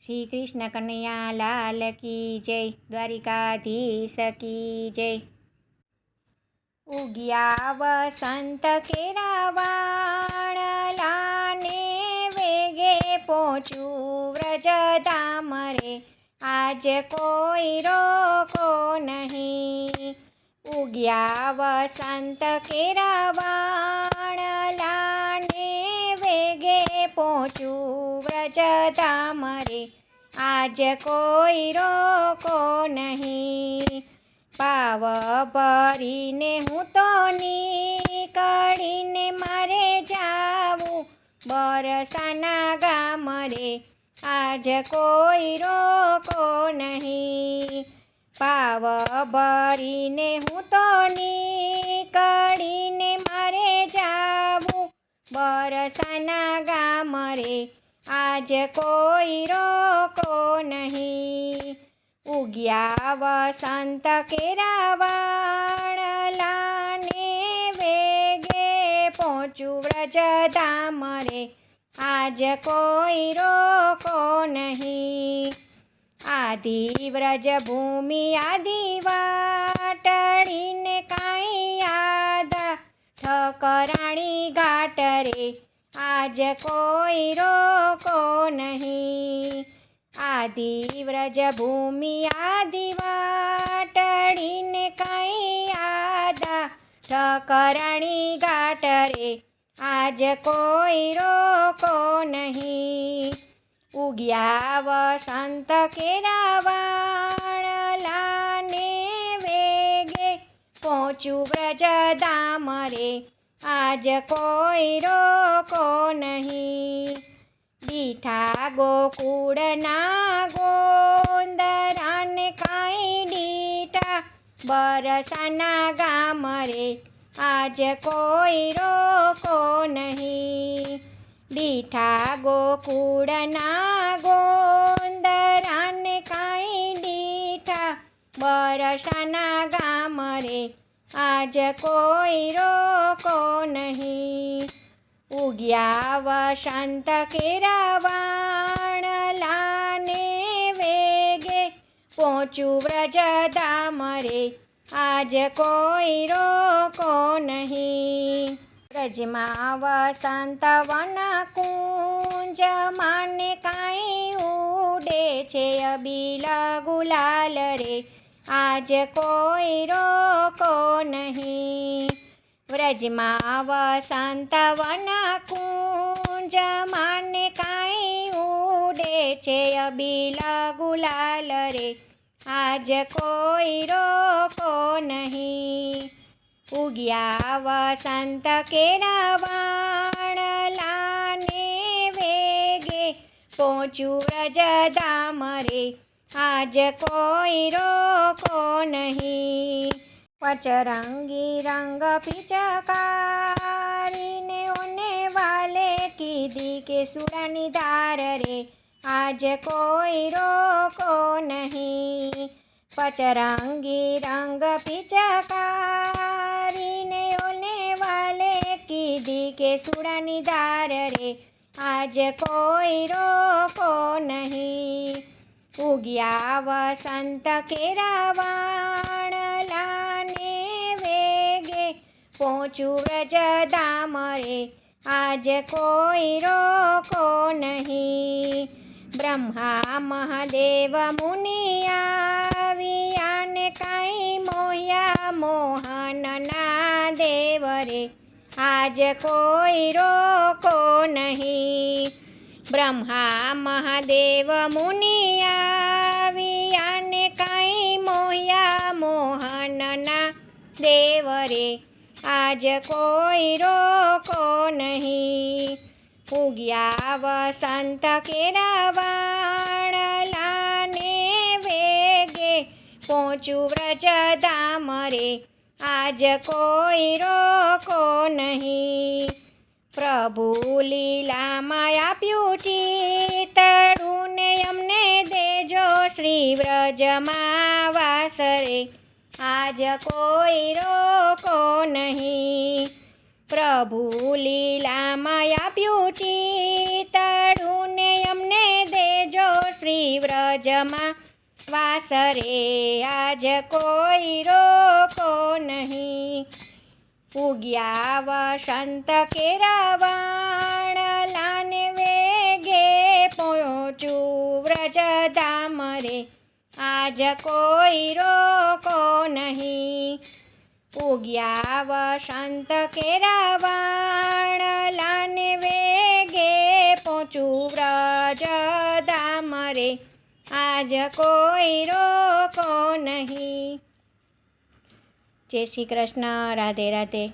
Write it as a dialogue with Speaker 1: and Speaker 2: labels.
Speaker 1: શ્રી કૃષ્ણ કનૈયા લાલ કી જય, દ્વારિકાધીશ કી જય। ઉગ્યા વસંત કેરા વાણલાને વેગે પહોંચ્યું વ્રજધામ રે, આજ કોઈ રોકો નહીં। ઉગ્યા વસંત કેરા વાણલાને વેગે પહોંચ્યું વ્રજધામ રે, આજ કોઈ રોકો નહીં। પાવ ભરીને હું તો નીકળીને મારે જાવું બરસાના ગામ રે, આજ કોઈ રોકો નહીં। પાવ ભરીને હું તો નીકળીને મારે જાવું બરસાના ગામ રે, આજ કોઈ રોકો નહીં। ઉગ્યા વસંત કેરા વાણલાને વેગે પહોંચ્યું વ્રજધામ રે, આજ કોઈ રોકો નહીં। આદિ વ્રજ ભૂમિ આદિ વાટડીને કાંઈ યાદ ઠકરાણી ઘાટ રે, આજ કોઈ રોકો નહીં। આદિ વ્રજ ભૂમિ આદિ વાટડીને કાંઈ યાદ ઠકરાણી ઘાટ રે, આજ કોઈ રોકો નહીં। ઉગ્યા વસંત કેરા વાણલાને વેગે પહોંચ્યું વ્રજધામ રે, આજ કોઈ રોકો નહીં। દીઠા ગોકુળના ગોંદરાને કાંઈ દીઠા બરસાના ગામ રે, આજ કોઈ રોકો નહીં। દીઠા ગોકુળના ગોંદરાને કાંઈ દીઠા બરસાના ગામ રે, આજ કોઈ રોકો નહીં। ઉગ્યા વસંત કેરા વાણલાને વેગે પહોંચ્યું વ્રજધામ રે, આજ કોઈ રોકો નહીં। વ્રજમાં વસંત વન કુંજ માને કાંઈ ઉડે છે અબીલ ગુલાલ રે, આજ કોઈ રોકો નહીં। વ્રજમાં વસંત વન કુંજ માને કાંઈ ઉડે છે અબીલ ગુલાલ રે, આજ કોઈ રોકો નહીં। ઉગ્યા વસંત કેરા વાણલાને વેગે પહોંચ્યું વ્રજધામ રે, આજ કોઈ રોકો નહીં। પચરંગી રંગ પિચકારીને ઓને વાલે કીધી કે સુરાની ધાર રે, આજ કોઈ રોકો નહીં। પચરંગી રંગ પિચકારીને ઓને વાલે કીધી કે સુરાની ધાર રે, આજ કોઈ રોકો નહીં। ઉગ્યા વસંત કેરા વાણલાને વેગે પહોંચ્યું વ્રજધામ રે, આજ કોઈ રોકો નહીં। બ્રહ્મા મહાદેવ મુનિ આવ્યાને કાંઈ મોહ્યા મોહનના દેવ રે, આજ કોઈ રોકો નહીં। બ્રહ્મા મહાદેવ મુનિ આવ્યાને કાંઈ મોહ્યા મોહનના દેવ રે, આજ કોઈ રોકો નહીં। ઉગ્યા વસંત કેરા વાણલાને વેગે પહોંચ્યું વ્રજધામ રે, આજ કોઈ રોકો નહીં। પ્રભુ લીલામાં આપ્યું ચિતડું ને અમને દેજો શ્રી વ્રજમાં વાસ રે, આજ કોઈ રોકો નહીં। પ્રભુ લીલામાં આપ્યું ચિતડું ને અમને દેજો શ્રી વ્રજમાં વાસ રે આજ કોઈ રોકો નહીં. ઉગ્યા વસંત કેરાવાણ લાને વેગે પહોંચું વ્રજધામ રે આજ કોઈ રોકો નહીં. ઉગ્યા વસંત કેરાવાણ લાને વેગે પહોંચું વ્રજધામ રે આજ કોઈ રોકો નહીં. જય શ્રી કૃષ્ણ. રાધે રાધે.